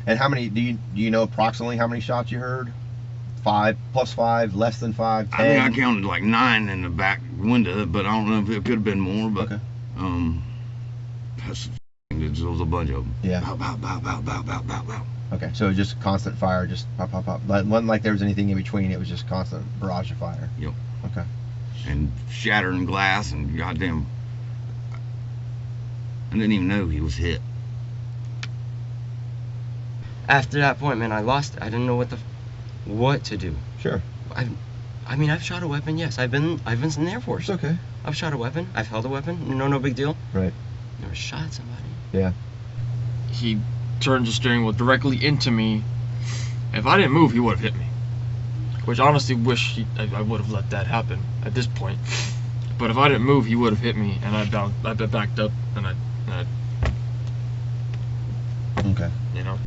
And how many, do you know approximately how many shots you heard? 5, plus 5, less than 5, 10? I think I counted like 9 in the back window, but I don't know if it could have been more, but, okay. There was a bunch of them. Yeah. Bow, bow, bow, bow, bow, bow, bow, bow. Okay, so just constant fire, just pop, pop, pop. It wasn't like there was anything in between, it was just constant barrage of fire. Yep. Okay. And shattering glass and goddamn, I didn't even know he was hit. After that point, man, I lost it. I didn't know what to do. Sure. I mean, I've shot a weapon, yes. I've been in the Air Force. It's okay. I've shot a weapon. I've held a weapon. No big deal. Right. Never shot somebody. Yeah. He turns the steering wheel directly into me. If I didn't move, he would have hit me. Which I honestly wish I would have let that happen at this point. But if I didn't move, he would have hit me, and I backed up, and I Okay. you know.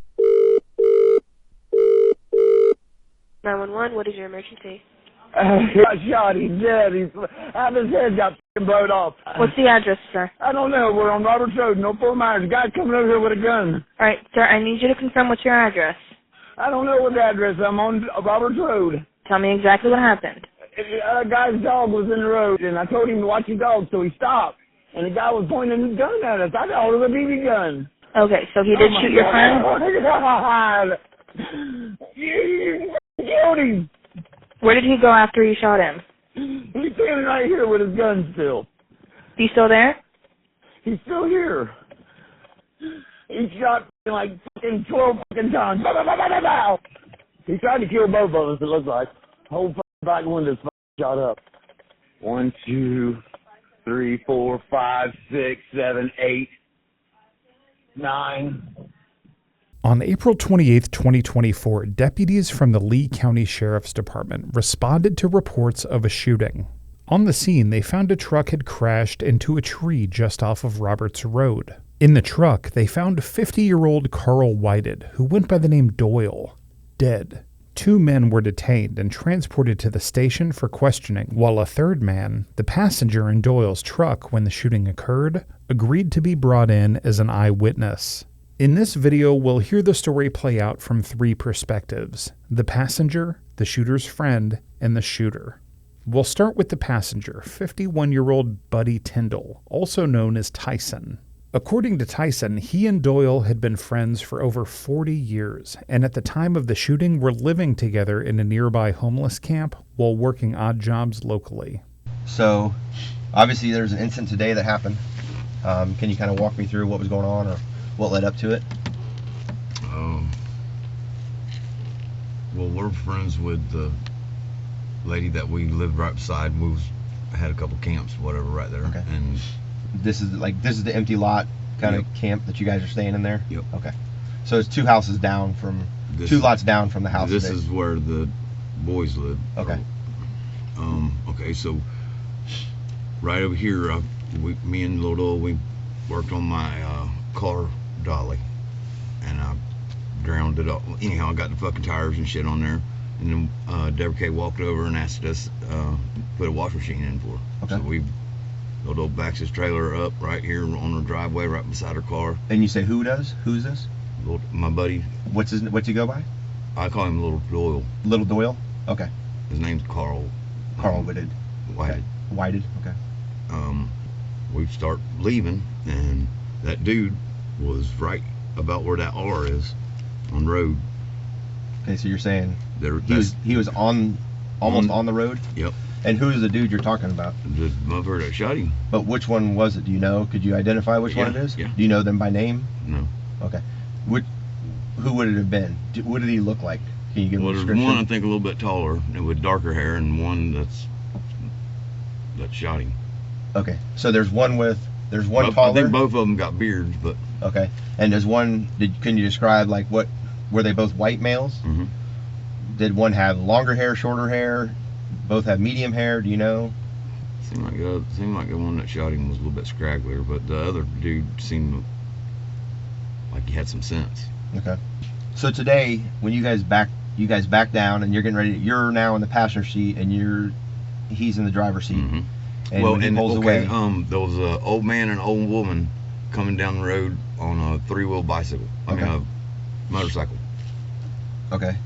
911, what is your emergency? He got shot. He's dead. Half his head got blown off. What's the address, sir? I don't know. We're on Roberts Road, no Fort Myers. Guy's coming over here with a gun. All right, sir, I need you to confirm what's your address. I don't know what the address. I'm on Roberts Road. Tell me exactly what happened. A guy's dog was in the road, and I told him to watch his dog, so he stopped. And the guy was pointing his gun at us. I thought it was a BB gun. Okay, so he did shoot your friend? Oh, my God. You killed him. Where did he go after you shot him? He's standing right here with his gun still. He still there? He's still here. He shot like fucking 12 fucking times. Bow, bow, bow, bow, bow. He tried to kill both of us, it looks like. Whole fucking back window's shot up. 1, 2, 3, 4, 5, 6, 7, 8, 9. On April 28, 2024, deputies from the Lee County Sheriff's Department responded to reports of a shooting. On the scene, they found a truck had crashed into a tree just off of Roberts Road. In the truck, they found 50-year-old Carl Whited, who went by the name Doyle, dead. 2 men were detained and transported to the station for questioning, while a third man, the passenger in Doyle's truck when the shooting occurred, agreed to be brought in as an eyewitness. In this video, we'll hear the story play out from 3 perspectives: the passenger, the shooter's friend, and the shooter. We'll start with the passenger, 51-year-old Buddy Tyndall, also known as Tyson. According to Tyson, he and Doyle had been friends for over 40 years, and at the time of the shooting were living together in a nearby homeless camp while working odd jobs locally. So, obviously there's an incident today that happened. Can you kind of walk me through what was going on or what led up to it? Well, we're friends with the lady that we lived right beside. We had a couple camps, whatever, right there. Okay. And this is the empty lot kind of camp that you guys are staying in there? Yep. Okay. So it's 2 houses down from, 2 lots down from the house. This is where the boys live. Okay. Okay, so right over here, me and Little Doyle, we worked on my car dolly, and I ground it up. Anyhow, I got the fucking tires and shit on there, and then Deborah K walked over and asked us to put a wash machine in for her. Okay. So Little Doyle backs his trailer up right here on the driveway, right beside her car. And you say who does? Who's this? My buddy. What's he go by? I call him Little Doyle. Little Doyle? Okay. His name's Carl. Carl Whited. Whited. Okay. Whited. Okay. We start leaving, and that dude was right about where that R is on the road. Okay, so you're saying There, he was almost on the road? Yep. And who is the dude you're talking about? The motherfucker that shot him. But which one was it? Do you know? Could you identify which one it is? Yeah. Do you know them by name? No. Okay. Who would it have been? What did he look like? Can you give me a There's description? one I think a little bit taller and with darker hair, and one that shot him. Okay. So there's one taller. I think both of them got beards, but okay. And there's one. Can you describe like what? Were they both white males? Mm-hmm. Did one have longer hair, shorter hair? Both have medium hair. Do you know? seemed like the one that shot him was a little bit scragglier, but the other dude seemed like he had some sense. Okay. So today, when you guys back down and you're getting ready, you're now in the passenger seat and he's in the driver's seat. Mm-hmm. And when he pulls away, there was an old man and an old woman coming down the road on a 3-wheel bicycle. I mean, motorcycle. Okay.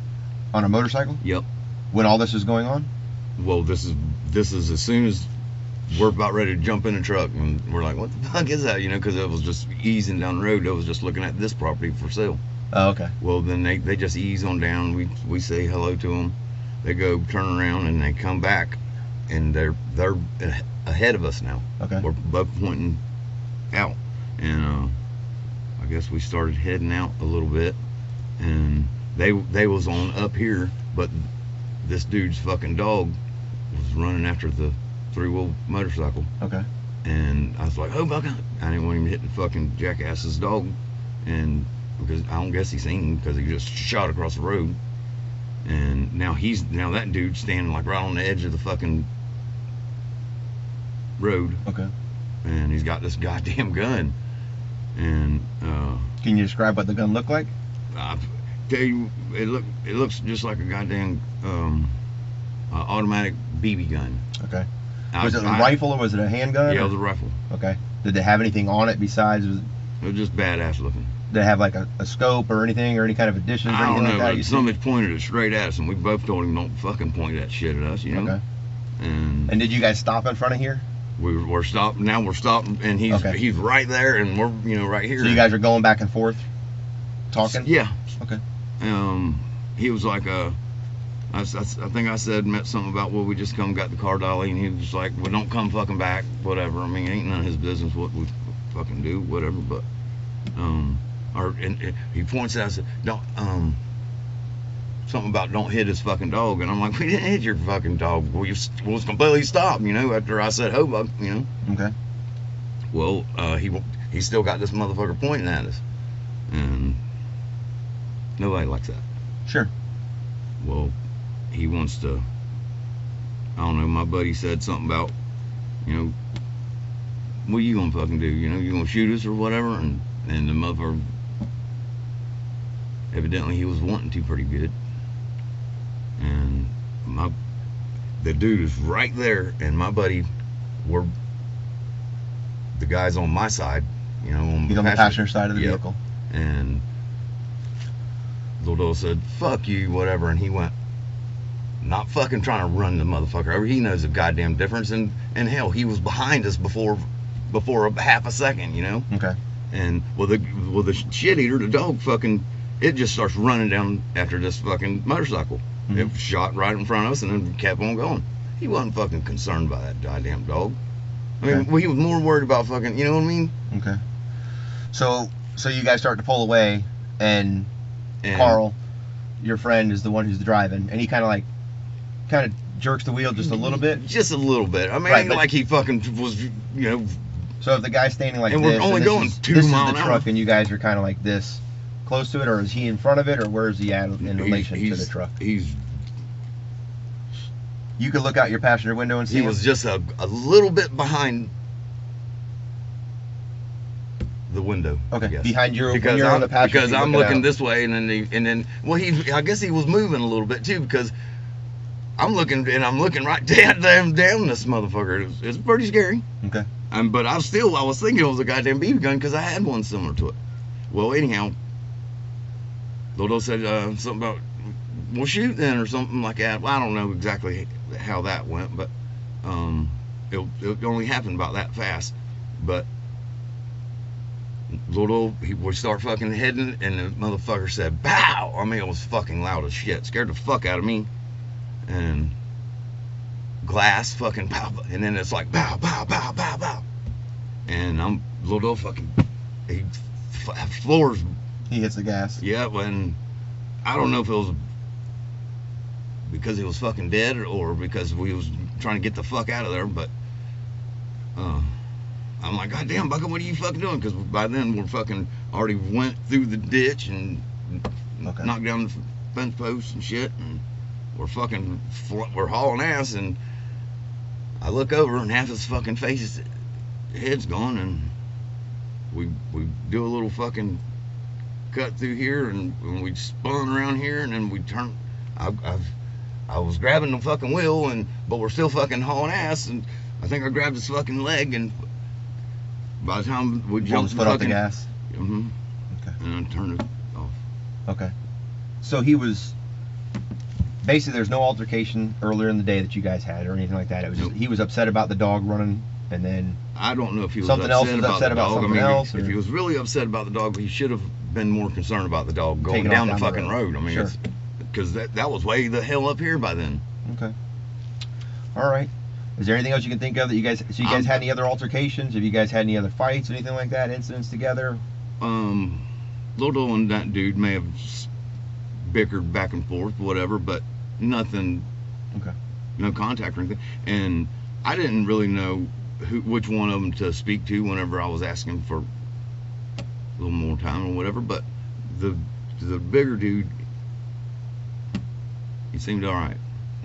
On a motorcycle? Yep. When all this is going on? Well, this is as soon as we're about ready to jump in the truck, and we're like, what the fuck is that? You know, because it was just easing down the road. I was just looking at this property for sale. Oh, okay. Well, then they just ease on down. We say hello to them. They go turn around and they come back, and they're ahead of us now. Okay. We're both pointing out, and I guess we started heading out a little bit, and they was on up here, but this dude's fucking dog was running after the three-wheel motorcycle. Okay. And I was like, oh my God. I didn't want him to hit the fucking jackass's dog, and because I don't guess he seen him because he just shot across the road. And now that dude's standing like right on the edge of the fucking road. Okay. And he's got this goddamn gun. And can you describe what the gun looked like? I tell you, it looks just like a goddamn automatic BB gun. Okay. Was it a rifle or was it a handgun? Yeah, it was a rifle. Okay. Did they have anything on it besides? It was just badass looking. Did it have like a scope or anything or any kind of additions or I anything don't know. like that? Somebody pointed it straight at us, and we both told him don't fucking point that shit at us, you know. Okay. And did you guys stop in front of here? we're stopped. Now we're stopping, and he's right there, and we're right here. So you guys are going back and forth, talking? Yeah. Okay. He was like I think I said something about, well, we just come got the car dolly, and he was like, well, don't come fucking back, whatever. I mean, it ain't none of his business what we fucking do, whatever. But and he points out, said, don't something about don't hit his fucking dog, and I'm like, we didn't hit your fucking dog. We was completely stopped, you know, after I said hobo, you know. Okay. Well, he still got this motherfucker pointing at us, and nobody likes that. Sure. Well, he wants to, I don't know, my buddy said something about, you know, what you gonna fucking do? You know, you gonna shoot us or whatever? And the motherfucker, evidently he was wanting to pretty good. And the dude is right there, and my buddy, the guy's on my side, you know, he's on the passenger side of the vehicle. And Little Doyle said, fuck you, whatever, and he went, not fucking trying to run the motherfucker over. He knows the goddamn difference, and hell, he was behind us before a half a second, you know. Okay. And the shit eater, the dog, fucking, it just starts running down after this fucking motorcycle. Mm-hmm. It shot right in front of us and then kept on going. He wasn't fucking concerned by that goddamn dog. I mean, Okay. well, he was more worried about fucking, you know what I mean? Okay. So you guys start to pull away, and Carl, your friend, is the one who's driving, and he kind of jerks the wheel just a little bit. Just a little bit. I mean, Right, ain't but- like he fucking was, you know. So if the guy's standing like And this, we're only and going 2 this miles is the an truck, hour. and you guys are kind of like this, close to it, or is he in front of it, or where is he at in relation to the truck? You could look out your passenger window and see He him? was just a little bit behind the window. Okay, I guess. behind your when because you're on the passenger because seat I'm looking looking out. this way, and then well, I guess he was moving a little bit too, because I'm looking right down this motherfucker. It's pretty scary. Okay. But I was thinking it was a goddamn BB gun because I had one similar to it. Well, anyhow, Lodo said something about, we'll shoot then, or something like that. Well, I don't know exactly how that went, but it only happened about that fast. But Lodo, we start fucking heading, and the motherfucker said, "Bow!" I mean, it was fucking loud as shit. Scared the fuck out of me. And glass fucking pow, and then it's like bow, bow, bow, bow, bow. And I'm Lodo fucking, he floors. He hits the gas. Yeah, when I don't know if it was because he was fucking dead or because we was trying to get the fuck out of there, but I'm like, God damn, Bucka, what are you fucking doing? Because by then we're fucking already went through the ditch and knocked down the fence posts and shit, and we're hauling ass, and I look over and half his fucking head's gone, and we do a little fucking cut through here, and we spun around here, and then we turned. I was grabbing the fucking wheel, but we're still fucking hauling ass, and I think I grabbed his fucking leg, and by the time we jumped foot off the gas. Mm-hmm. Okay. And I turned it off. Okay. So he was basically, there's no altercation earlier in the day that you guys had or anything like that. It was just, he was upset about the dog running, and then I don't know if he was something else was upset about dog. something else. If he was really upset about the dog, he should have been more concerned about the dog going down the fucking road. I mean, sure. Because that was way the hell up here by then. Okay. All right. Is there anything else you can think of that you guys? So you guys had any other altercations? Have you guys had any other fights, anything like that, incidents together? Little and that dude may have bickered back and forth, whatever, but nothing. Okay. No contact or anything. And I didn't really know which one of them to speak to whenever I was asking for a little more time or whatever. But the bigger dude, he seemed all right.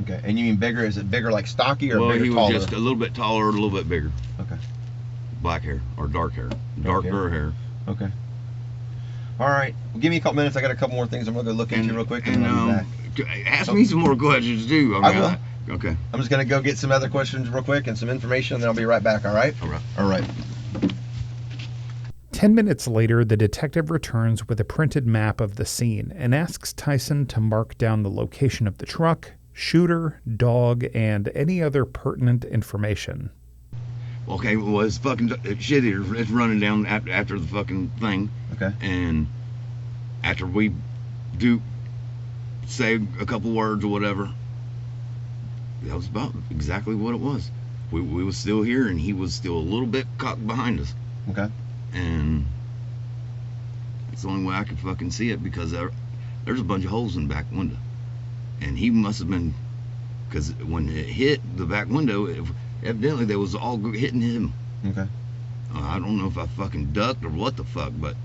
Okay. And you mean bigger? Is it bigger like stocky or bigger, he was taller? just a little bit taller, a little bit bigger. Okay. Black hair or dark hair. Darker hair. Okay. All right. Well, give me a couple minutes. I got a couple more things I'm going to go look into real quick. And ask me some more questions too. I will. Okay. I'm just going to go get some other questions real quick and some information, and then I'll be right back, all right? All right. All right. 10 minutes later, the detective returns with a printed map of the scene and asks Tyson to mark down the location of the truck, shooter, dog, and any other pertinent information. Okay, well, it's fucking shit here. It's running down after the fucking thing. Okay. And after we do say a couple words or whatever, that was about exactly what it was. We was still here, and he was still a little bit cocked behind us. Okay. And it's the only way I could fucking see it, because there's a bunch of holes in the back window. And he must have been, because when it hit the back window, evidently they was all hitting him. Okay. I don't know if I fucking ducked or what the fuck, but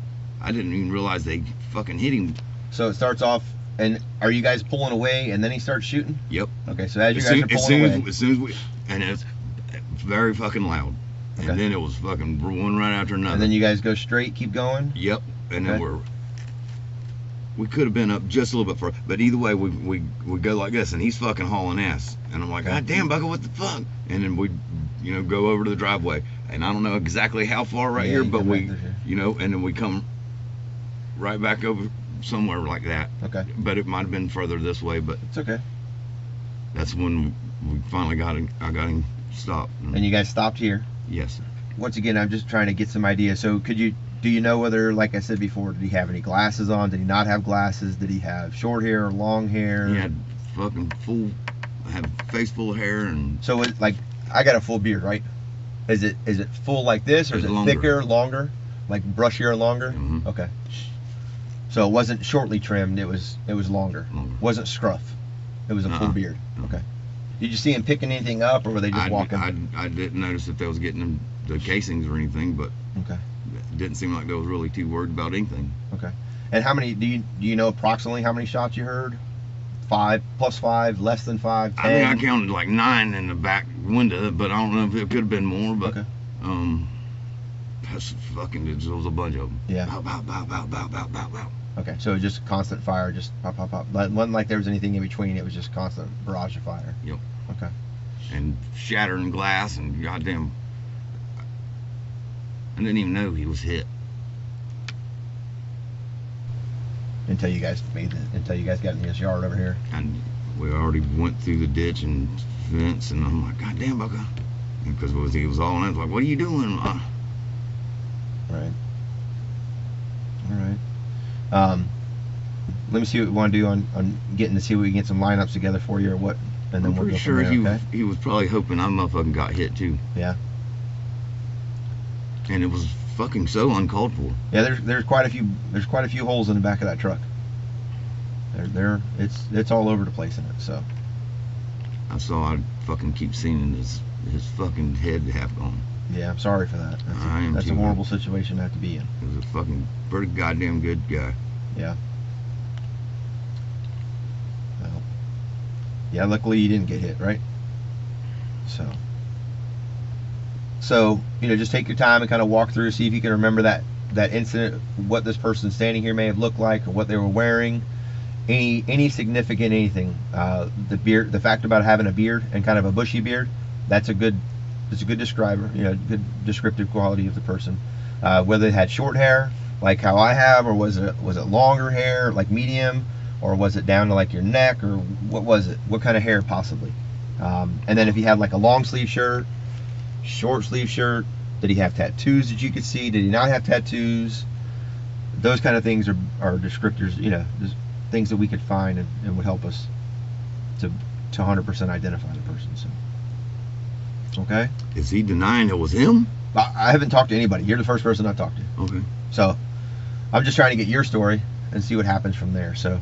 I didn't even realize they fucking hit him. So it starts off, and are you guys pulling away, and then he starts shooting? Yep. Okay, so as you guys are pulling away. As soon as we, and it's very fucking loud. Okay. And then it was fucking one right after another. And then you guys go straight, keep going? Yep. And then we could have been up just a little bit further, but either way, we go like this, and he's fucking hauling ass, and I'm like, God damn, Bucko, what the fuck? And then we, go over to the driveway, and I don't know exactly how far here, but we, and then we come right back over somewhere like that. Okay. But it might have been further this way, but it's okay. That's when we finally got him. I got him stopped. And you guys stopped here? Yes, sir. Once again, I'm just trying to get some idea. So do you know whether, like I said before, did he have any glasses on? Did he not have glasses? Did he have short hair or long hair? He had fucking face full of hair, and so I got a full beard, right? Is it full like this, or is it longer. thicker, longer, like brushier and longer? Mm-hmm. Okay. So it wasn't shortly trimmed. It was longer. Wasn't scruff. It was a full beard. Okay. Did you see him picking anything up, or were they just walking? I didn't notice if they was getting them the casings or anything, but okay. It didn't seem like they was really too worried about anything. Okay. And how many do you know approximately how many shots you heard? 5 plus 5, less than 5, 10? I mean, I counted like 9 in the back window, but I don't know if it could have been more. But okay. That's fucking. There was a bunch of them. Yeah. Bow, bow, bow, bow, bow, bow, bow, bow. Okay, so just constant fire, just pop, pop, pop. But it wasn't like there was anything in between. It was just constant barrage of fire. Yep. Okay. And shattering glass, and goddamn, I didn't even know he was hit until you guys got in this yard over here. And we already went through the ditch and fence, and I'm like, God damn, Bucko, because he was all in. I was like, what are you doing? Right. All right. Let me see what we want to do on getting to see if we can get some lineups together for you, or what, and then I'm we'll pretty go sure from there, okay? he was probably hoping I motherfucking got hit too. Yeah. And it was fucking so uncalled for. Yeah, there's quite a few holes in the back of that truck. It's all over the place in it. So. I'd fucking keep seeing his fucking head half gone. Yeah, I'm sorry for that. That's a horrible situation to have to be in. He was a fucking pretty goddamn good guy. Yeah. Well, yeah, luckily you didn't get hit, right? So, just take your time and kind of walk through, see if you can remember that incident, what this person standing here may have looked like, or what they were wearing, any significant anything. The fact about having a beard and kind of a bushy beard, it's a good describer, good descriptive quality of the person. Whether they had short hair, like how I have, or was it longer hair, like medium, or was it down to like your neck, or what was it? What kind of hair possibly? And then if he had like a long sleeve shirt, short sleeve shirt, did he have tattoos that you could see? Did he not have tattoos? Those kind of things are descriptors, just things that we could find and would help us to 100% identify the person. So, okay. Is he denying it was him? I haven't talked to anybody. You're the first person I've talked to. Okay. So, I'm just trying to get your story and see what happens from there. So,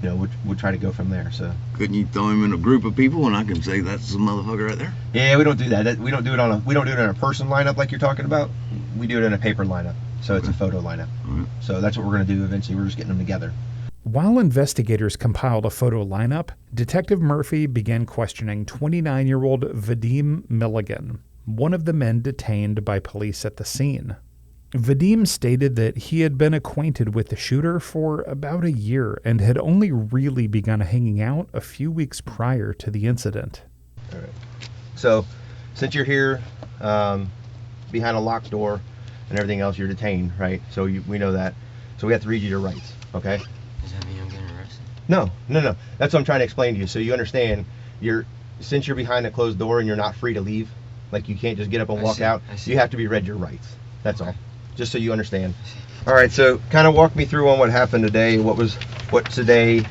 we'll try to go from there. So, couldn't you throw him in a group of people and I can say that's the motherfucker right there? Yeah, we don't do that. We don't do it in a person lineup like you're talking about. We do it in a paper lineup. So it's a photo lineup. Right. So that's what we're going to do eventually. We're just getting them together. While investigators compiled a photo lineup, Detective Murphy began questioning 29-year-old Vadim Milligan, one of the men detained by police at the scene. Vadim stated that he had been acquainted with the shooter for about a year and had only really begun hanging out a few weeks prior to the incident. All right. So, since you're here behind a locked door and everything else, you're detained, right? So we know that. So we have to read you your rights, okay? Does that mean I'm getting arrested? No. That's what I'm trying to explain to you. So you understand, since you're behind a closed door and you're not free to leave, like you can't just get up and walk out, you have to be read your rights. That's all. Just so you understand. All right, so kind of walk me through on what happened today. What today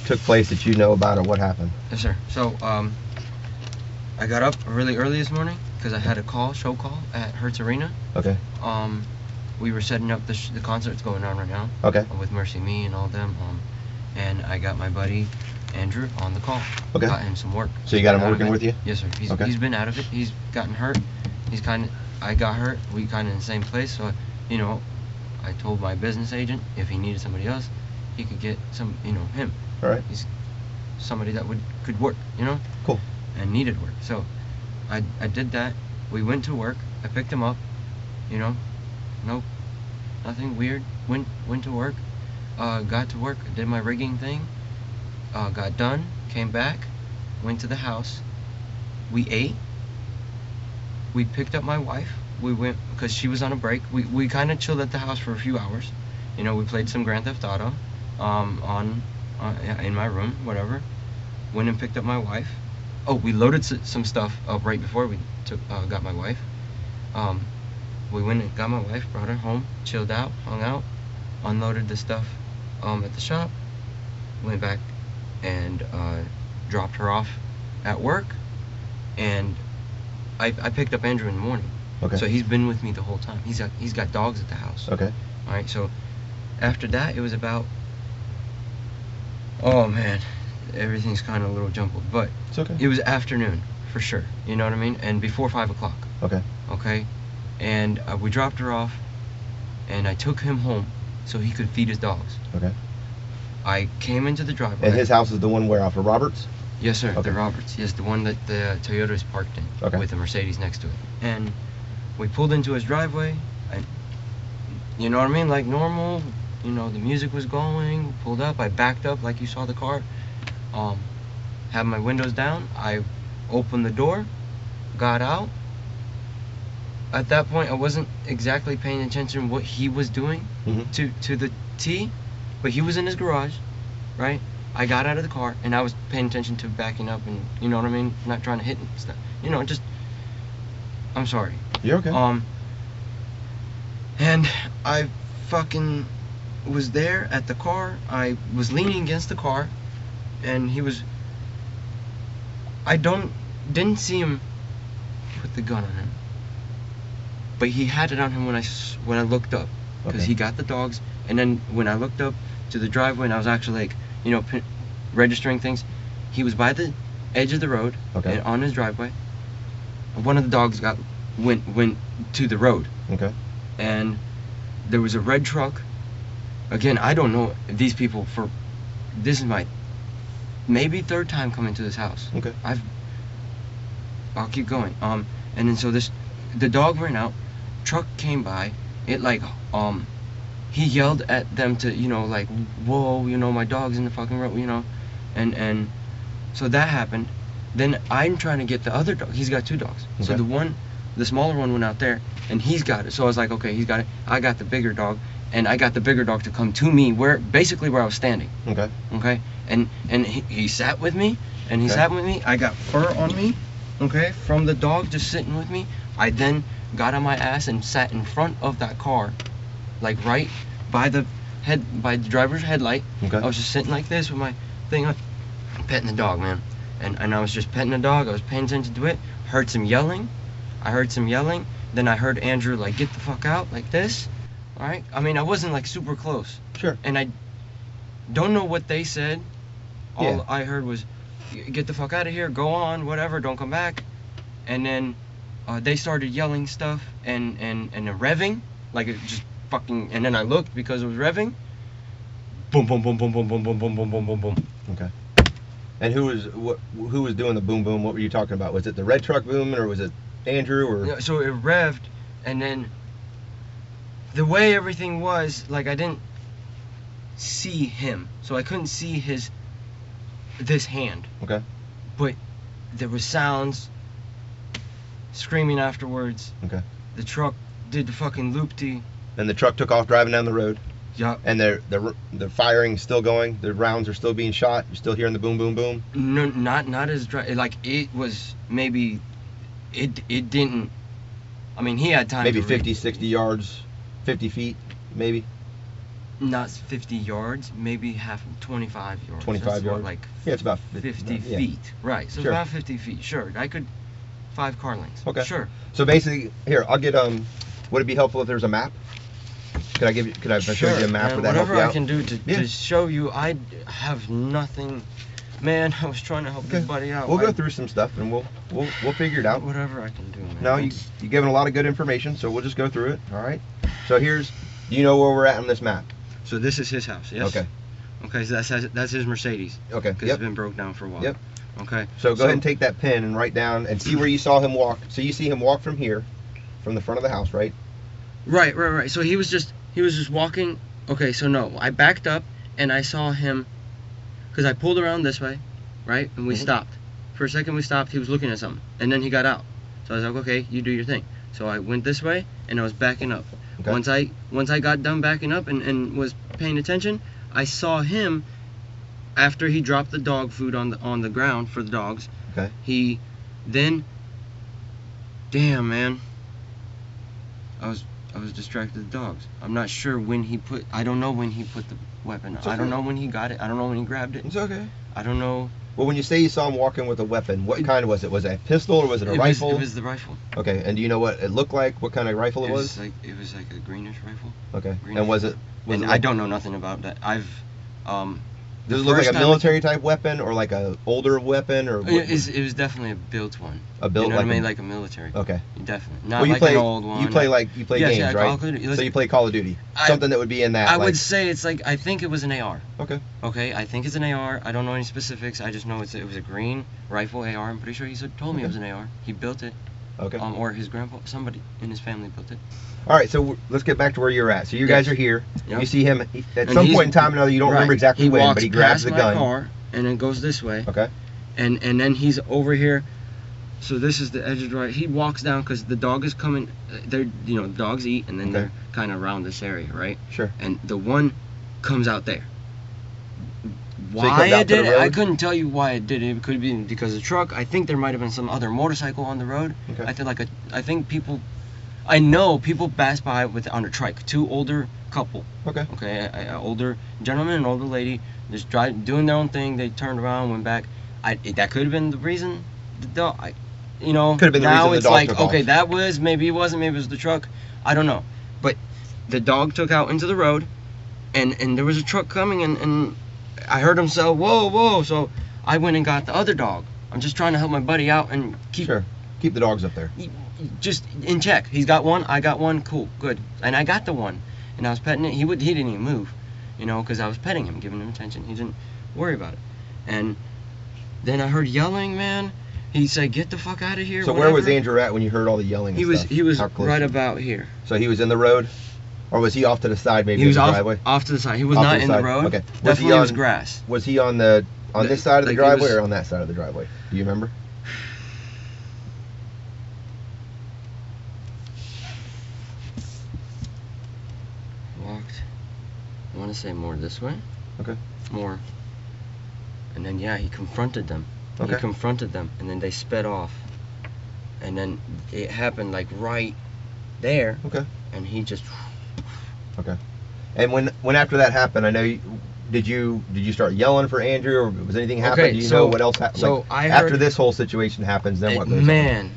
took place that you know about, or what happened? Yes, sir. So, I got up really early this morning because I had a show call at Hertz Arena. Okay. We were setting up the concert's going on right now. Okay. With Mercy Me and all them. And I got my buddy Andrew on the call. Okay. Got him some work. So you got him working with you? Yes, sir. Okay. He's been out of it. He's gotten hurt. I got hurt. We kind of in the same place. So, I told my business agent if he needed somebody else, he could get him. All right. He's somebody that could work, Cool. and needed work. So I did that. We went to work. I picked him up. Nope, nothing weird. Went to work. Got to work. Did my rigging thing. Got done. Came back. Went to the house. We ate. We picked up my wife. We went because she was on a break. We kind of chilled at the house for a few hours. We played some Grand Theft Auto in my room, whatever. Went and picked up my wife. Oh, we loaded some stuff up right before we got my wife. We went and got my wife, brought her home, chilled out, hung out, unloaded the stuff at the shop, went back and dropped her off at work, and I picked up Andrew in the morning. Okay. So he's been with me the whole time. He's got dogs at the house. Okay. All right. So after that, it was about. Oh man, everything's kind of a little jumbled, but It's okay. it was afternoon for sure. You know what I mean? And before 5 o'clock. Okay. Okay. And we dropped her off, and I took him home so he could feed his dogs. Okay. I came into the driveway. And his house is the one where off of Roberts? Yes, sir. Okay. The Roberts. Yes, the one that the Toyota is parked in. Okay. With the Mercedes next to it. And we pulled into his driveway. You know what I mean? Like normal. The music was going. Pulled up. I backed up like you saw the car. Had my windows down. I opened the door. Got out. At that point, I wasn't exactly paying attention what he was doing to the T, but he was in his garage, right? I got out of the car and I was paying attention to backing up and you know what I mean, not trying to hit and stuff. Just I'm sorry. You're okay. And I fucking was there at the car. I was leaning against the car, and didn't see him put the gun on him. But he had it on him when I looked up, because he got the dogs. And then when I looked up to the driveway and I was actually registering things, he was by the edge of the road and on his driveway. One of the dogs went to the road. Okay. And there was a red truck. Again, I don't know these people this is my maybe third time coming to this house. Okay. I'll keep going. And then so the dog ran out. Truck came by. It he yelled at them to whoa, my dog's in the fucking road, and so that happened. Then I'm trying to get the other dog. He's got two dogs. So Okay. the one the smaller one went out there, and he's got it. So I was like, okay, he's got it. I got the bigger dog, and I got the bigger dog to come to me basically where I was standing. Okay. Okay. And he sat with me, and he Okay. sat with me. I got fur on me, okay, from the dog just sitting with me. I then got on my ass and sat in front of that car, like right by the driver's headlight. Okay. I was just sitting like this with my thing on, petting the dog, man. And I was just petting the dog. I was paying attention to it. Heard some yelling. Then I heard Andrew like, get the fuck out, like this. All right. I mean, I wasn't like super close. Sure. And I don't know what they said. All Yeah. I heard was, get the fuck out of here, go on, whatever, don't come back. And then they started yelling stuff and revving, like it just fucking. And then I looked because it was revving. Boom, boom, boom, boom, boom, boom, boom, boom, boom, boom, boom, boom. Okay. And who was doing the boom boom? What were you talking about? Was it the red truck booming, or was it Andrew? Or Yeah, so it revved, and then the way everything was, like I didn't see him, so I couldn't see this hand. Okay. But there was sounds, screaming afterwards. Okay. The truck did the fucking loop-de. And the truck took off driving down the road. Yup. And the firing's still going. The rounds are still being shot. You're still hearing the boom boom boom. No, not as dry. Like it was maybe, it didn't. I mean, he had time. Maybe to 50, 60 yards, 50 feet, maybe. Not 50 yards, maybe 25 yards. 25 That's what, yards? like Yeah, it's about 50 yeah. feet. Right. So Sure. about 50 feet. Sure. I could 5 car lengths. Okay. Sure. So basically, here I'll get Would it be helpful if there's a map? Could I show you a map? Man, Would that help whatever you I out? can do Yeah. to show you, I have nothing. Man, I was trying to help this buddy out. We'll go through some stuff and we'll figure it out. Whatever I can do, man. No, you're giving a lot of good information, so we'll just go through it. All right. So do you know where we're at on this map? So this is his house, yes? Okay. Okay, so that's his Mercedes. Okay. Because Yep. it's been broke down for a while. Yep. Okay. So go ahead and take that pen and write down and see where you saw him walk. So you see him walk from here, from the front of the house, right? Right. So he was just walking. Okay, so no, I backed up and I saw him because I pulled around this way, right? And we stopped. For a second we stopped. He was looking at something, and then he got out. So I was like, okay, you do your thing. So I went this way and I was backing up. Okay. Once I got done backing up and was paying attention, I saw him after he dropped the dog food on the ground for the dogs. Okay. He then, damn man, I was distracted with the dogs. I'm not sure when I don't know when he put the weapon. It's I don't okay. know when he got it. I don't know when he grabbed it. It's okay. I don't know. Well, when you say you saw him walking with a weapon, what kind was it? Was it a pistol or was it a rifle? It was the rifle. Okay. And do you know what it looked like? What kind of rifle it was? It was like a greenish rifle. Okay. Greenish And was it? rifle. Was And it I like, don't know nothing about that. does it look like a military type weapon or like a older weapon or? It was definitely a built one. A built, You know like what I mean? a- like a military. Okay. Definitely. Not Well, you like play. an old one. You play Yes, games, yeah, right? Call of Duty. So Listen, you play Call of Duty. Something that would be in that. I like, would say it's like, I think it was an AR. Okay. Okay, I think it's an AR. I don't know any specifics. I just know it was a green rifle AR. I'm pretty sure he told me it was an AR. He built it. Okay. Or his grandpa, somebody in his family built it. All right, so let's get back to where you're at. So you guys are here. Yep. You see him at And some he's- point in time or another. You don't remember exactly when, walks but he grabs past the my gun. car and then goes this way. Okay. And then he's over here. So this is the edge of the right. He walks down because the dog is coming. Dogs eat and then Okay. they're kind of around this area, right? Sure. And the one comes out there. he Why comes out it to the did it, I road? couldn't tell you why it did it. It could be because of the truck. I think there might have been some other motorcycle on the road. Okay. I know people pass by on a trike. Two older couple. Okay. Okay, a older gentleman and older lady just doing their own thing. They turned around, went back. That could have been the reason. The dog, Could have been the now reason the it's dog like, took okay, off. that was, maybe it wasn't, maybe it was the truck. I don't know. But the dog took out into the road, and there was a truck coming, and I heard him say, whoa. So I went and got the other dog. I'm just trying to help my buddy out and keep the dogs up there. just in check. He's got one, I got one, cool, good. And I got the one, and I was petting it. He didn't even move, because I was petting him, giving him attention. He didn't worry about it. And then I heard yelling, man. He said, "Get the fuck out of here." So where was Andrew at when you heard all the yelling? He and was stuff? How close? right about here. So he was in the road, or was he off to the side, maybe He was in the off driveway? to the side. He was Off to not the in the side. road. Okay. Definitely was grass. Was he on this side of the Like, he driveway was- or on that side of the driveway? Do you remember? want to say more this way. Okay. More. And then yeah, he confronted them. Okay. He confronted them, and then they sped off. And then it happened like right there. Okay. And he just. Okay. And when after that happened, I know did you start yelling for Andrew, or was anything happening? Okay, Do you so- know what else happened? so like, I after heard- this whole situation happens, then what goes on? Man,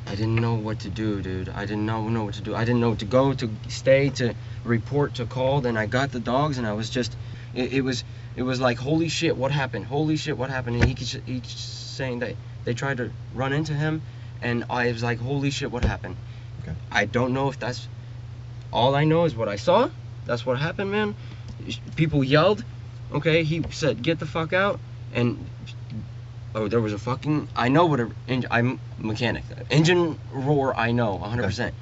I didn't know what to do, dude. I didn't know what to do. I didn't know to go, to stay, to report, to call. Then I got the dogs, and I was just, it was like, holy shit, what happened? Holy shit, what happened? And he's saying that they tried to run into him, and I was like, holy shit, what happened? Okay. I don't know if that's, all I know is what I saw. That's what happened, man. People yelled. Okay, he said, get the fuck out. And, oh, there was a fucking, I know what I'm a mechanic. Engine roar, I know, 100%.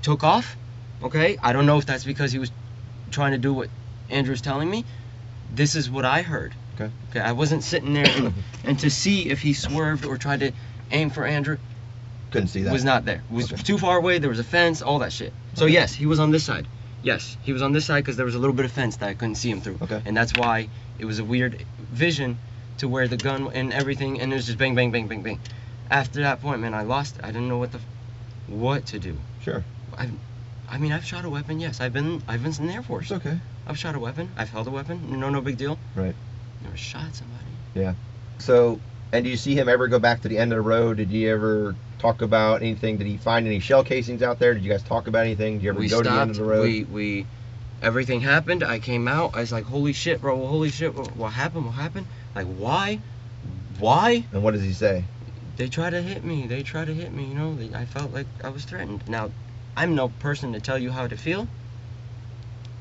Took off. Okay, I don't know if that's because he was trying to do what Andrew's telling me. This is what I heard. Okay. Okay, I wasn't sitting there and to see if he swerved or tried to aim for Andrew. Couldn't see that. Was not there. Was Okay. too far away. There was a fence, all that shit. So Okay. yes, he was on this side. Yes, he was on this side because there was a little bit of fence that I couldn't see him through. Okay. And that's why it was a weird vision to where the gun and everything, and it was just bang, bang, bang, bang, bang. After that point, man, I lost it. I didn't know what to do. Sure. I mean, I've shot a weapon. Yes, I've been in the Air Force. It's okay. I've shot a weapon. I've held a weapon. No big deal. Right. Never shot somebody. Yeah. So, and do you see him ever go back to the end of the road? Did you ever talk about anything? Did he find any shell casings out there? Did you guys talk about anything? Did you ever We go stopped. to the end of the road? We everything happened. I came out. I was like, holy shit, bro. Holy shit. What happened? What happened? Like, why? And what does he say? They tried to hit me. You know. I felt like I was threatened. Now, I'm no person to tell you how to feel.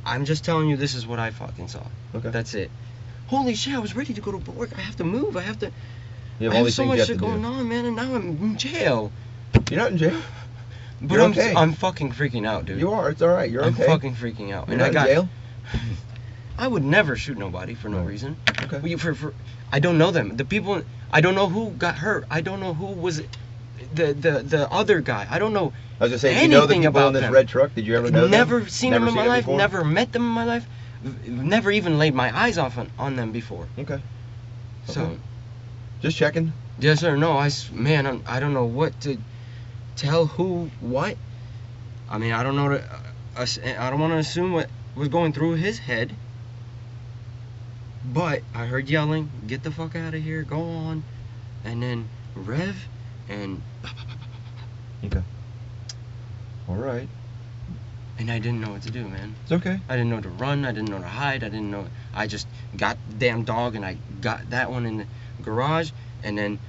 I'm just telling you this is what I fucking saw. Okay. That's it. Holy shit, I was ready to go to work. I have to move. I have to. You have I all have these so things much you have shit to going do. on, man, and now I'm in jail. You're not in jail. But You're okay. I'm fucking freaking out, dude. You are. It's all right. You're I'm okay. fucking freaking out. You're And not I got in jail. I would never shoot nobody for no Right. reason. Okay. For I don't know them. The people. I don't know who got hurt. I don't know who was the other guy. I don't know. I was gonna say, do you know the anything people about in this them. red truck? Did you ever know them? Never seen them in my life. before? Never met them in my life. Never even laid my eyes off on them before. Okay. So, Okay. Just checking. yes or no? I don't know what to tell who what. I mean, I don't know. I don't want to assume what was going through his head. But I heard yelling, "Get the fuck out of here! Go on!" And then rev and Okay. All right. and I didn't know what to do, man. It's okay. I didn't know to run. I didn't know to hide. I didn't know. I just got the damn dog and I got that one in the garage. And then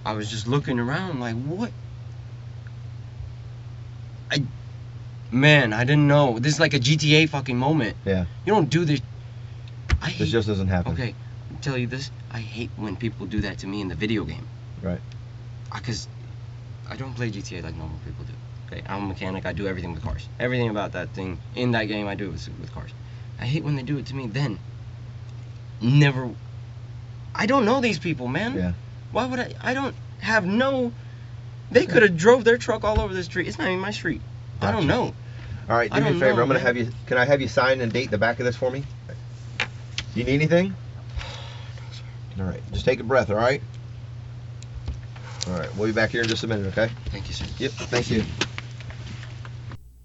I was just looking around like, what? Man, I didn't know. This is like a GTA fucking moment. Yeah. You don't do this. I This hate. just doesn't happen. Okay, I'll tell you this. I hate when people do that to me in the video game. Right. Because I don't play GTA like normal people do. Okay, I'm a mechanic. I do everything with cars. Everything about that thing in that game, I do with cars. I hate when they do it to me. Then, never. I don't know these people, man. Yeah. Why would I? I don't have no. They could have drove their truck all over the street. It's not even my street. I don't Gotcha. know. All right. I Do me a don't favor. know, I'm gonna man. have you. Can I have you sign and date the back of this for me? You need anything? All right. Just take a breath. All right. All right. We'll be back here in just a minute. Okay. Thank you, sir. Yep. Thank you.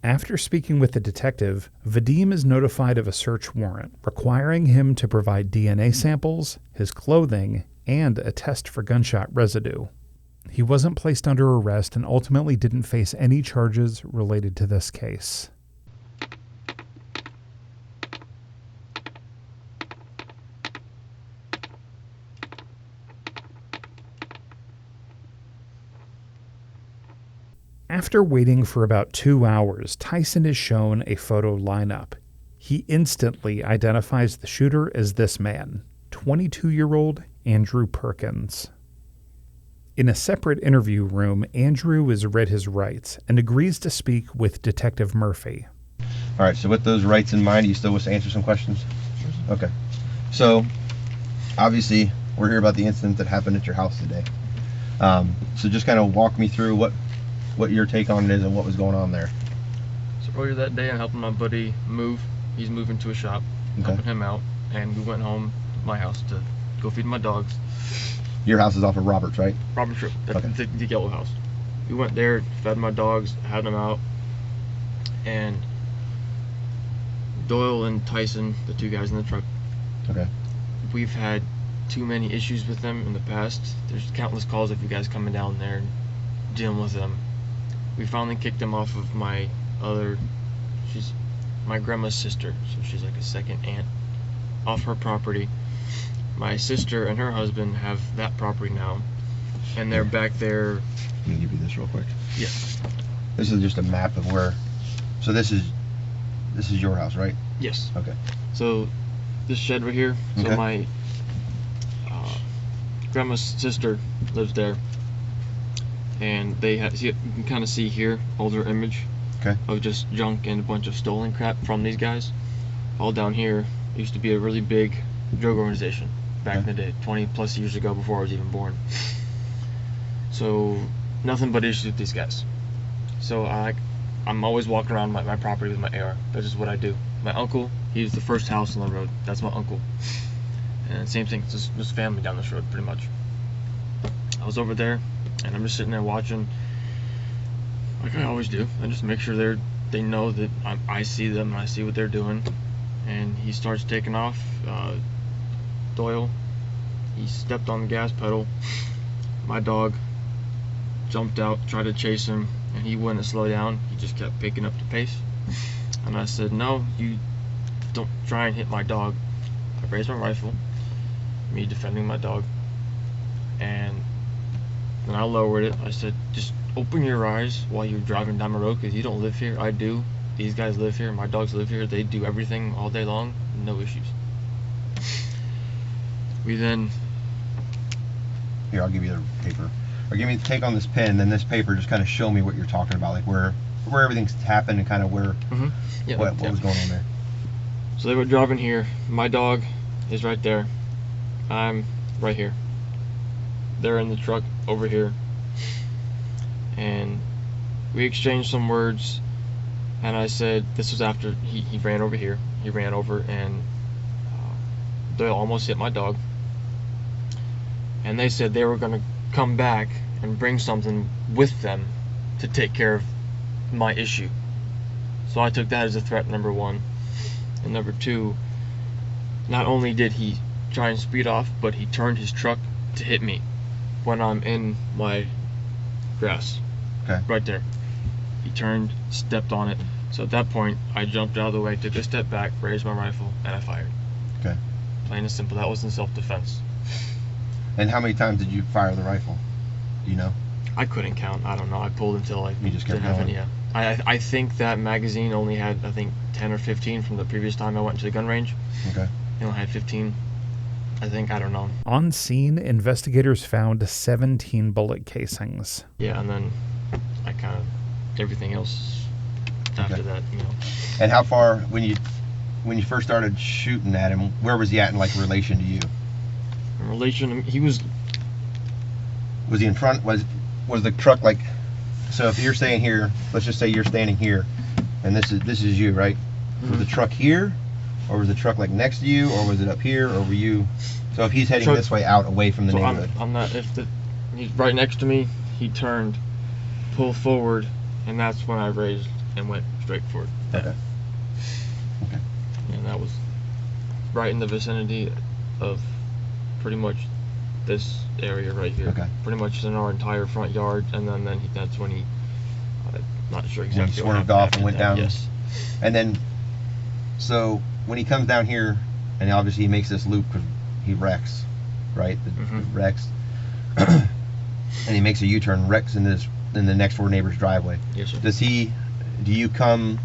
After speaking with the detective, Vadim is notified of a search warrant requiring him to provide DNA samples, his clothing, and a test for gunshot residue. He wasn't placed under arrest and ultimately didn't face any charges related to this case. After waiting for about 2 hours, Tyson is shown a photo lineup. He instantly identifies the shooter as this man, 22-year-old Andrew Perkins. In a separate interview room, Andrew is read his rights and agrees to speak with Detective Murphy. All right. So with those rights in mind, you still wish to answer some questions? Okay. So obviously, we're here about the incident that happened at your house today. So just kind of walk me through what your take on it is and what was going on there. So earlier that day, I'm helping my buddy move. He's moving to a shop. helping him out, and we went home to my house to go feed my dogs. Your house is off of Roberts, right? Robert Tripp, that's Okay. the yellow house. We went there, fed my dogs, had them out, and Doyle and Tyson, the two guys in the truck, Okay. we've had too many issues with them in the past. There's countless calls of you guys coming down there and dealing with them. We finally kicked them off of she's my grandma's sister, so she's like a second aunt, off her property. My sister and her husband have that property now, and they're back there. Let me give you this real quick. Yeah. This is just a map of where. So this is your house, right? Yes. Okay. So this shed right here. So Okay. my grandma's sister lives there, and they have. You can kind of see here older image. Okay. Of just junk and a bunch of stolen crap from these guys. All down here used to be a really big drug organization back in the day, 20 plus years ago, before I was even born. So nothing but issues with these guys. So I'm always walking around my property with my AR. That's just what I do. My uncle, he's the first house on the road. That's my uncle. And same thing, it's just family down this road, pretty much. I was over there, and I'm just sitting there watching, like I always do. I just make sure they know that I see them and I see what they're doing. And he starts taking off. Doyle, he stepped on the gas pedal. My dog jumped out, tried to chase him, and he wouldn't slow down. He just kept picking up the pace. And I said, no, you don't try and hit my dog. I raised my rifle, me defending my dog, and then I lowered it. I said, just open your eyes while you're driving down the road, because you don't live here. I do. These guys live here. My dogs live here. They do everything all day long. No issues. We then... Here, I'll give you the paper. Or take on this pen, then this paper, just kind of show me what you're talking about, like where everything's happened and kind of where what was going on there. So they were driving here. My dog is right there. I'm right here. They're in the truck over here. And we exchanged some words, and I said, this was after he ran over here. He ran over, and Doyle almost hit my dog. And they said they were going to come back and bring something with them to take care of my issue. So I took that as a threat, number one. And number two, not only did he try and speed off, but he turned his truck to hit me when I'm in my grass. Okay. Right there. He turned, stepped on it. So at that point, I jumped out of the way, took a step back, raised my rifle, and I fired. Okay. Plain and simple. That was in self-defense. And how many times did you fire the rifle? Do you know? I couldn't count. I don't know. I pulled until I You just kept didn't have going? any. Yeah. I think that magazine only had, I think, 10 or 15 from the previous time I went to the gun range. Okay. It only had 15. I think. I don't know. On scene, investigators found 17 bullet casings. Yeah, and then I kind of everything else after Okay. that, you know. And how far, when you first started shooting at him, where was he at in like relation to you? In relation, he was. Was he in front? Was the truck like? So if you're staying here, let's just say you're standing here, and this is you, right? Was the truck here, or was the truck like next to you, or was it up here, or were you? So if he's heading Truck- this way out, away from the So neighborhood. I'm not. He's right next to me. He turned, pulled forward, and that's when I raised and went straight for it. Okay. Okay. And that was right in the vicinity of pretty much this area right here. Okay. Pretty much in our entire front yard, and then that's when he. Not sure exactly. what swerved happened off after and went that. down. Yes. And then, so when he comes down here, and obviously he makes this loop because he wrecks, right? The wrecks, and he makes a U-turn, wrecks in the next door neighbor's driveway. Yes, sir. Do you come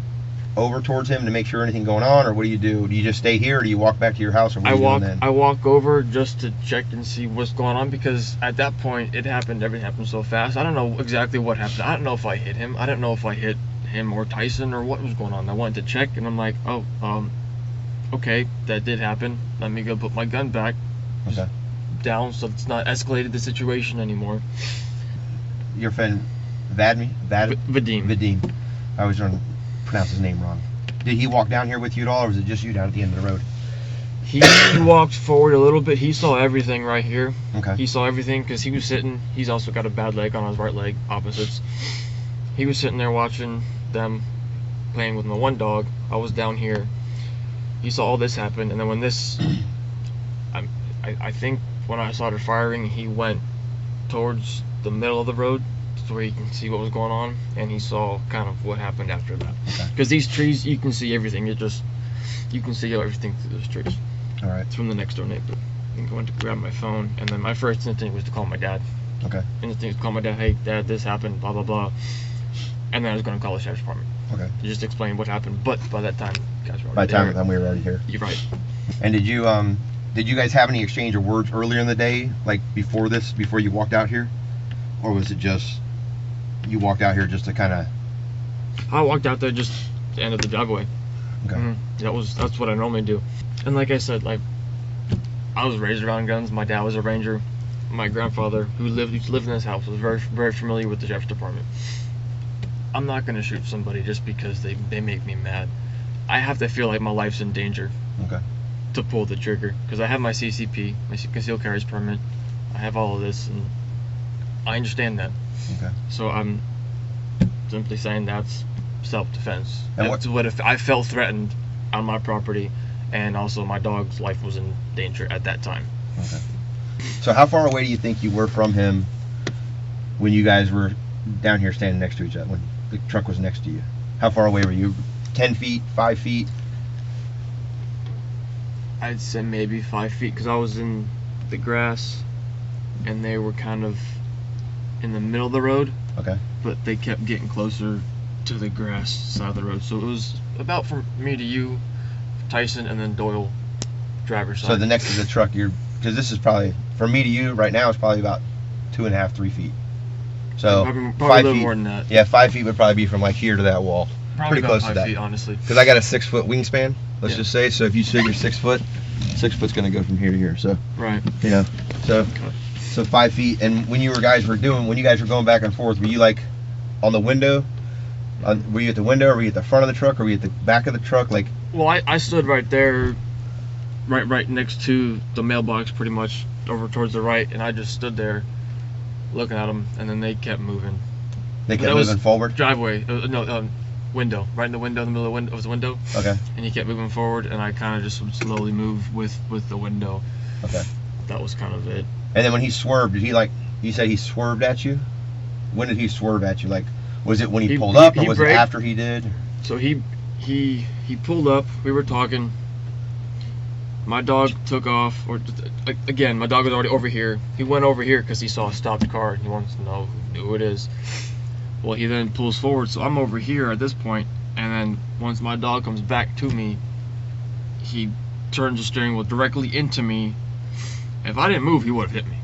over towards him to make sure anything going on, or what do you do? Do you just stay here, or do you walk back to your house, or what are you doing then? I walk over just to check and see what's going on, because at that point everything happened so fast. I don't know exactly what happened. I don't know if I hit him. I don't know if I hit him or Tyson or what was going on. I wanted to check, and I'm like, oh, okay, that did happen. Let me go put my gun back Okay. down so it's not escalated the situation anymore. Your friend Vadim? I was trying to pronounce his name wrong. Did he walk down here with you at all, or was it just you down at the end of the road? He walked forward a little bit. He saw everything right here. Okay. He saw everything because he was sitting. He's also got a bad leg on his right leg, opposites. He was sitting there watching them playing with my one dog. I was down here. He saw all this happen, and then when this, I think when I started firing, he went towards the middle of the road so where he can see what was going on, and he saw kind of what happened after that. Because these trees, you can see everything. You can see everything through those trees. All right. It's from the next door neighbor. I went to grab my phone, and then my first instinct was to call my dad. Okay. Instinct was to call my dad, hey, Dad, this happened, blah, blah, blah. And then I was going to call the sheriff's department. Okay. To just explain what happened, but by that time, guys were already By the there. time we were already here. You're right. And did you guys have any exchange of words earlier in the day, like before you walked out here, or was it just you walked out here just to kind of? I walked out there just the end of the driveway. Okay. That's what I normally do. And like I said, like I was raised around guns. My dad was a ranger. My grandfather, who used to live in this house, was very, very familiar with the sheriff's department. I'm not gonna shoot somebody just because they make me mad. I have to feel like my life's in danger. Okay. To pull the trigger, because I have my CCP, my concealed carries permit. I have all of this, and I understand that. Okay. So I'm simply saying that's self-defense. And That's what if I felt threatened on my property, and also my dog's life was in danger at that time. Okay. So how far away do you think you were from him when you guys were down here standing next to each other, when the truck was next to you? How far away were you? 10 feet, 5 feet? I'd say maybe 5 feet, because I was in the grass, and they were kind of in the middle of the road. Okay. But they kept getting closer to the grass side of the road, so it was about from me to you, Tyson, and then Doyle, driver's side. So the next to the truck, because this is probably, from me to you right now, it's probably about 2.5, 3 feet. So probably 5 a little feet, more than that. Yeah, 5 feet would probably be from like here to that wall. Probably Pretty about close 5 to that. feet, honestly. Because I got a 6 foot wingspan, let's Yeah. just say. So if you say you're 6 foot, 6 foot's gonna go from here to here. So Right. you know, so Okay. so 5 feet. And when you guys were going back and forth, were you like on the window? Were you at the window, or were you at the front of the truck, or were you at the back of the truck? Like, Well, I stood right there, right next to the mailbox, pretty much over towards the right, and I just stood there, looking at them, and then they kept moving. they kept That was moving forward. Driveway, window, right in the window, in the middle of the window, was the window, Okay. and he kept moving forward, and I kind of just would slowly move with the window. Okay. That was kind of it. And then when he swerved, did he you said he swerved at you? When did he swerve at you? Like, was it when he pulled up, or he was braked. it after he did? So he pulled up. We were talking. My dog took off, or again, my dog was already over here. He went over here because he saw a stopped car and he wants to know who it is. Well, he then pulls forward, so I'm over here at this point, and then once my dog comes back to me, he turns the steering wheel directly into me. If I didn't move, he would have hit me.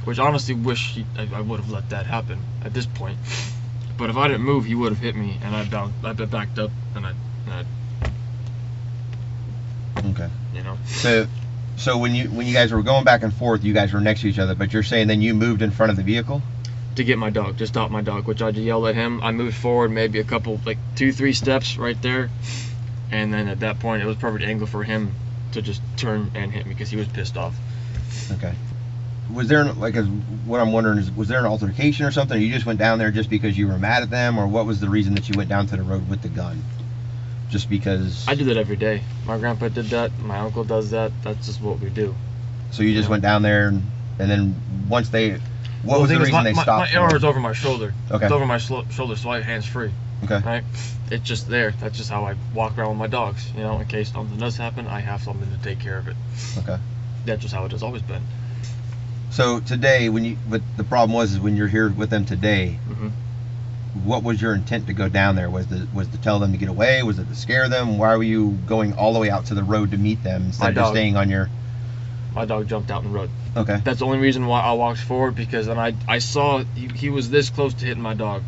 Which I honestly wish I would have let that happen at this point. But if I didn't move, he would have hit me, and I backed up, and I Okay. you know. So when you guys were going back and forth, you guys were next to each other, but you're saying then you moved in front of the vehicle? To get my dog, to stop my dog, which I yelled at him. I moved forward maybe a couple, like 2-3 steps right there, and then at that point it was perfect angle for him to just turn and hit me because he was pissed off. Okay. Was there what I'm wondering is, was there an altercation or something? Or you just went down there just because you were mad at them, or what was the reason that you went down to the road with the gun? Just because? I do that every day. My grandpa did that. My uncle does that. That's just what we do. So you just went down there, and then once they, what was the reason they stopped? My arm was over my shoulder. Okay. It's over my shoulder, so I had hands free. Okay. Right? It's just there. That's just how I walk around with my dogs. You know, in case something does happen, I have something to take care of it. Okay. That's just how it has always been. So today, but the problem was when you're here with them today, Mm-hmm. what was your intent to go down there? Was to tell them to get away? Was it to scare them? Why were you going all the way out to the road to meet them instead of just staying on your? My dog jumped out in the road. Okay. That's the only reason why I walked forward, because then I saw he was this close to hitting my dog,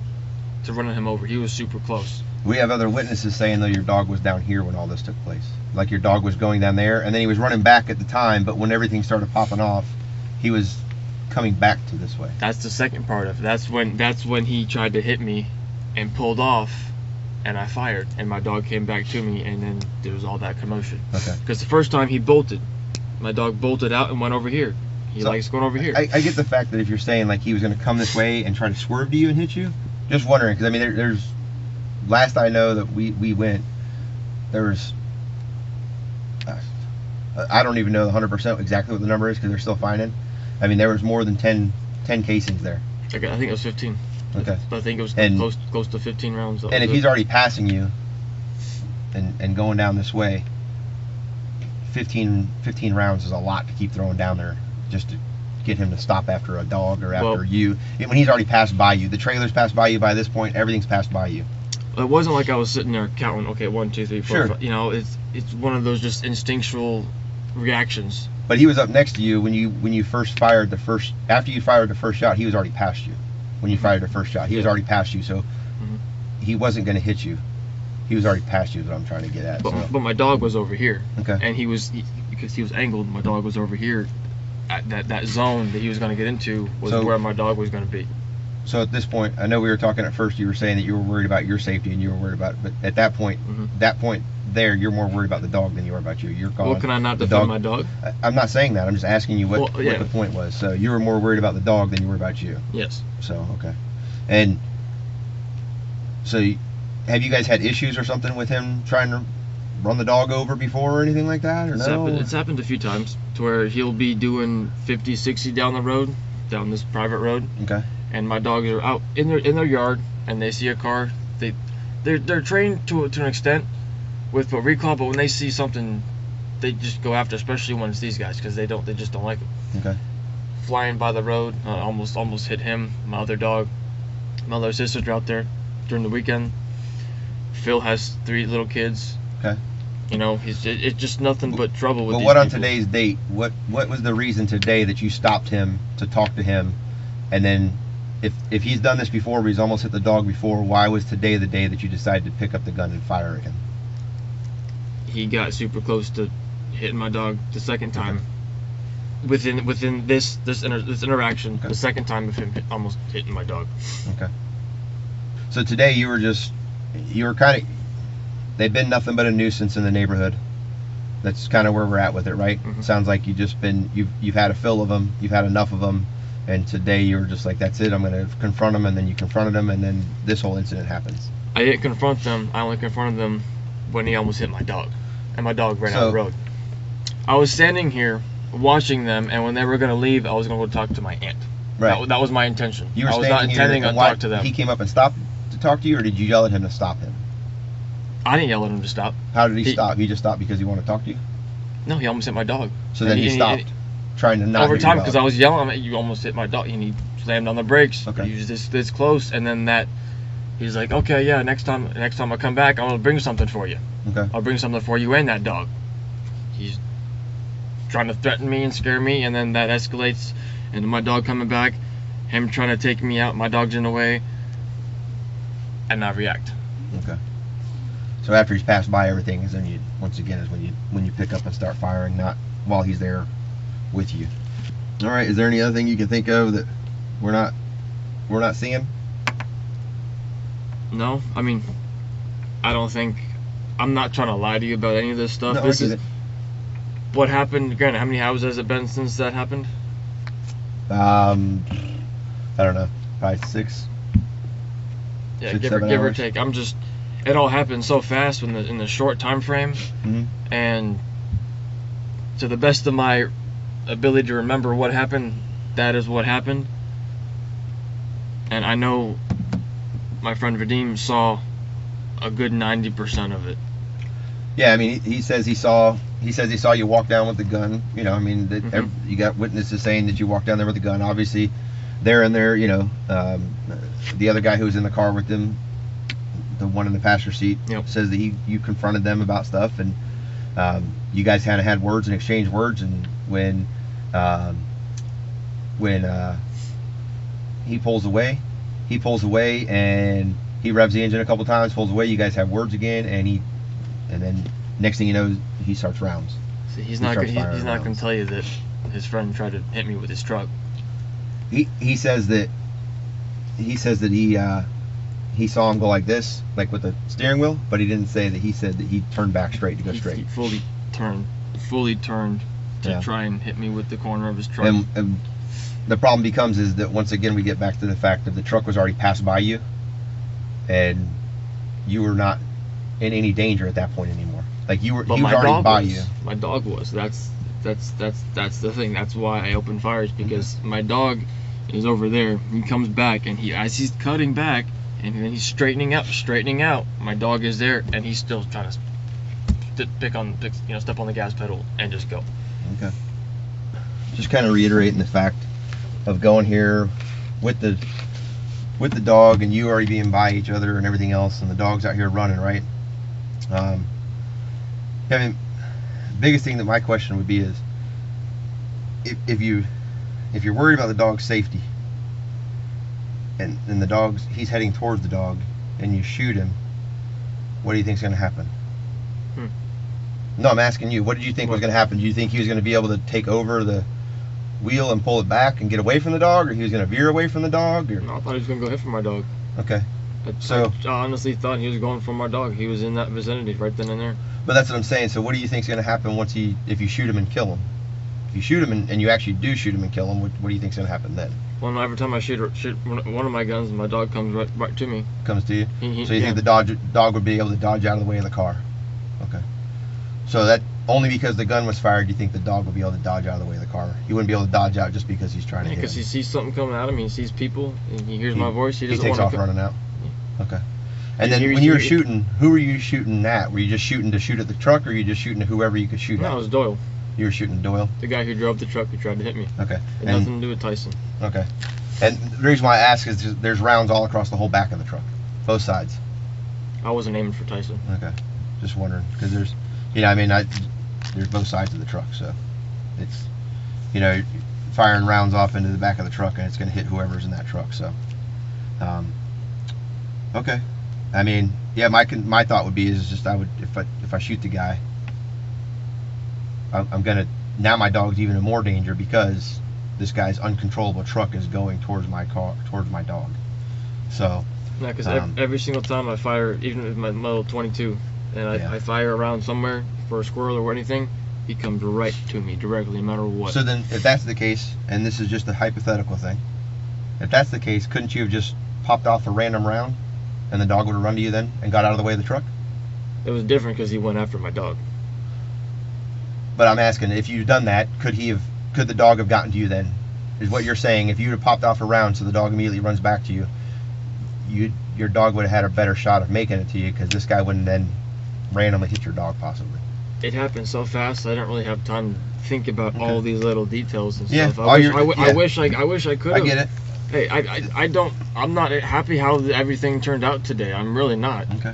to running him over. He was super close. We have other witnesses saying that your dog was down here when all this took place. Like your dog was going down there, and then he was running back at the time, but when everything started popping off, he was coming back to this way. That's the second part of it. That's when he tried to hit me and pulled off, and I fired, and my dog came back to me, and then there was all that commotion. Okay. Because the first time he bolted, my dog bolted out and went over here. He So, likes going over here. I get the fact that if you're saying like he was going to come this way and try to swerve to you and hit you, just wondering, because I mean there's last I know that we went, there was I don't even know 100% exactly what the number is because they're still finding. I mean there was more than 10 casings there. Okay, I think it was 15. Okay. I think it was And- close to 15 rounds. And if he's already passing you and going down this way, 15 rounds is a lot to keep throwing down there just to get him to stop after a dog or after Well- you. When he's already passed by you, the trailer's passed by you by this point, everything's passed by you. It wasn't like I was sitting there counting. Okay, 1, 2, 3, 4, Sure. 5. You know, it's one of those just instinctual reactions. But he was up next to you when you first fired the first. After you fired the first shot, he was already past you. When you fired the first shot, he was Yeah. already past you, so he wasn't going to hit you. He was already past you. Is what I'm trying to get at. But, so. but my dog was over here, Okay. and because he was angled. My dog was over here. At that zone that he was going to get into was So- where my dog was going to be. So at this point, I know we were talking at first. You were saying that you were worried about your safety and you were worried about. But at that point, there, you're more worried about the dog than you are about you. You're gone. Well, can I not The defend my dog? I'm not saying that. I'm just asking you what, Well, yeah. what the point was. So you were more worried about the dog than you were about you. Yes. So okay. And so, have you guys had issues or something with him trying to run the dog over before or anything like that, or no? It's happened a few times to where he'll be doing 50, 60 down the road, down this private road, Okay. and my dogs are out in their yard, and they see a car. They're trained to an extent with what recall, but when they see something, they just go after, especially when it's these guys, because they just don't like them. Okay. Flying by the road, almost hit him. My other dog, my other sisters are out there during the weekend. Phil has 3 little kids. Okay. You know, it's just nothing but trouble with But these what on people. today's date? What was the reason today that you stopped him to talk to him, and then if he's done this before, but he's almost hit the dog before, why was today the day that you decided to pick up the gun and fire at him? He got super close to hitting my dog the second time. Within this interaction, Okay. the second time of him almost hitting my dog. Okay. So today you were kind of, they've been nothing but a nuisance in the neighborhood. That's kind of where we're at with it, right? Mhm. Sounds like you've had a fill of them, you've had enough of them, and today you were just like, that's it, I'm going to confront them, and then you confronted them, and then this whole incident happens. I didn't confront them. I only confronted them when he almost hit my dog, and my dog ran out So- the road. I was standing here watching them, and when they were going to leave, I was going to go talk to my aunt. Right. That was my intention. You were I was not standing intending here, on and why, talk to them. he came up and stopped to talk to you, or did you yell at him to stop him? I didn't yell at him to stop. How did he He- stop? He just stopped because he wanted to talk to you? No, he almost hit my dog. So then And he stopped, trying to not over hit time, your because dog. I was yelling, I'm like, you almost hit my dog, and he slammed on the brakes. Okay. He was this close, and then he's like, okay, yeah, next time I come back, I'm gonna bring something for you. Okay. I'll bring something for you and that dog. He's trying to threaten me and scare me, and then that escalates into my dog coming back, him trying to take me out, my dog's in the way, and I react. Okay. So after he's passed by everything, is then once again when you pick up and start firing, not while he's there with you. All right. Is there any other thing you can think of that we're not seeing? No, I mean, I don't think, I'm not trying to lie to you about any of this stuff. No, I This get is it. what happened. Granted, how many hours has it been since that happened? I don't know. Probably 6. Yeah, 6, give 7 or hours. take. It all happened so fast in the short time frame, Mhm. and to the best of my ability to remember what happened, that is what happened. And I know my friend Vadim saw a good 90% of it. Yeah. I mean, he says he saw you walk down with the gun. You know, I mean, Mhm. you got witnesses saying that you walked down there with the gun. Obviously, they're in there. You know, the other guy who was in the car with them, the one in the passenger seat, Yep. says that you confronted them about stuff, and you guys kind of had words and exchanged words. And when he pulls away, and he revs the engine a couple times, pulls away. You guys have words again, and then next thing you know, he starts rounds. See, he's He not starts gonna, firing he's not going rounds. to tell you that his friend tried to hit me with his truck. He says that he he saw him go like this, like with the steering wheel, but he didn't say that. He said that he turned back straight to go straight. He fully turned to try and hit me with the corner of his truck. And the problem becomes is that once again we get back to the fact that the truck was already passed by you, and you were not in any danger at that point anymore. Like he was already by you. My dog was. That's the thing. That's why I opened fires, because my dog is over there. He comes back, and as he's cutting back, and then he's straightening out. My dog is there, and he's still trying to step on the gas pedal and just go. Okay. Just kind of reiterating the fact of going here with the dog, and you already being by each other and everything else, and the dog's out here running, right? Kevin, the biggest thing that my question would be is if you're worried about the dog's safety, and the he's heading towards the dog, and you shoot him, what do you think's going to happen? No, I'm asking you. What did you think was going to happen? Do you think he was going to be able to take over the wheel and pull it back and get away from the dog, or he was going to veer away from the dog? Or? No, I thought he was going to go hit for my dog. Okay. I honestly thought he was going for my dog. He was in that vicinity right then and there. But that's what I'm saying. So what do you think is going to happen if you shoot him and kill him? If you shoot him and you actually do shoot him and kill him, what do you think is going to happen then? Well, every time I shoot one of my guns, my dog comes right to me. Comes to you? So you think the dog would be able to dodge out of the way of the car? Okay. So that only because the gun was fired, you think the dog would be able to dodge out of the way of the car? He wouldn't be able to dodge out just because he's trying to hit him? Because he sees something coming at him, he sees people, and he hears my voice. He takes off running out. Okay. And then when you were shooting, who were you shooting at? Were you just shooting to shoot at the truck, or were you just shooting at whoever you could shoot at? No, it was Doyle. You were shooting Doyle? The guy who drove the truck who tried to hit me. Okay. It had nothing to do with Tyson. Okay. And the reason why I ask is there's rounds all across the whole back of the truck, both sides. I wasn't aiming for Tyson. Okay. Just wondering, because there's both sides of the truck, so it's, firing rounds off into the back of the truck, and it's going to hit whoever's in that truck. So, okay. I mean, yeah, my thought would be is just I would if I shoot the guy, I'm gonna, now my dog's even in more danger because this guy's uncontrollable truck is going towards my car, towards my dog. So. Yeah, because every single time I fire, even with my little 22, and I fire around somewhere for a squirrel or anything, he comes right to me directly, no matter what. So then, if that's the case, and this is just a hypothetical thing, if that's the case, couldn't you have just popped off a random round, and the dog would have run to you then and got out of the way of the truck? It was different because he went after my dog. But I'm asking, if you'd done that, could the dog have gotten to you then? Is what you're saying? If you'd have popped off a round, so the dog immediately runs back to you, your dog would have had a better shot of making it to you, because this guy wouldn't then randomly hit your dog possibly. It happened so fast, I don't really have time to think about all these little details and yeah. stuff. I wish I could have. I get it. Hey, I'm not happy how everything turned out today. I'm really not. Okay.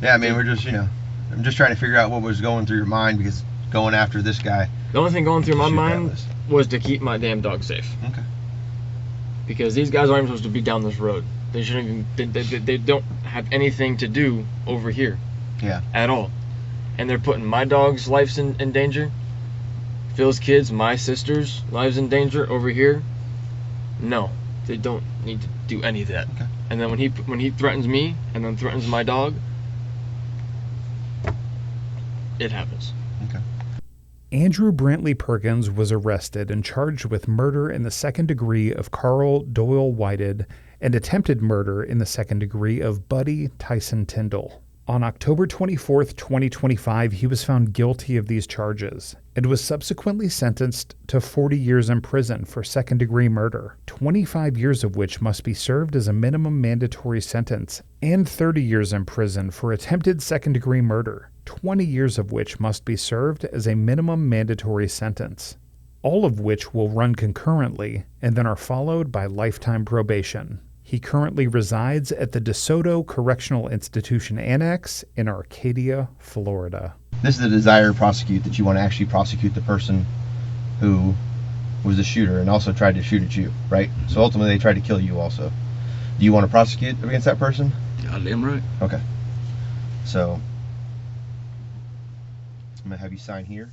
Yeah, I mean, we're just, I'm just trying to figure out what was going through your mind, because going after this guy. The only thing going through my mind was to keep my damn dog safe. Okay. Because these guys aren't supposed to be down this road. They shouldn't even. They don't have anything to do over here. Yeah. At all. And they're putting my dog's lives in danger. Phil's kids, my sister's lives in danger over here. No, they don't need to do any of that. Okay. And then when he threatens me and then threatens my dog, it happens. Okay. Andrew Brantley Perkins was arrested and charged with murder in the second degree of Carl Doyle Whited and attempted murder in the second degree of Buddy Tyson Tyndall. On October 24, 2025, he was found guilty of these charges and was subsequently sentenced to 40 years in prison for second-degree murder, 25 years of which must be served as a minimum mandatory sentence, and 30 years in prison for attempted second-degree murder, 20 years of which must be served as a minimum mandatory sentence, all of which will run concurrently and then are followed by lifetime probation. He currently resides at the DeSoto Correctional Institution Annex in Arcadia, Florida. This is the desire to prosecute, that you want to actually prosecute the person who was the shooter and also tried to shoot at you, right? So ultimately they tried to kill you also. Do you want to prosecute against that person? Goddamn right. Okay. So I'm going to have you sign here.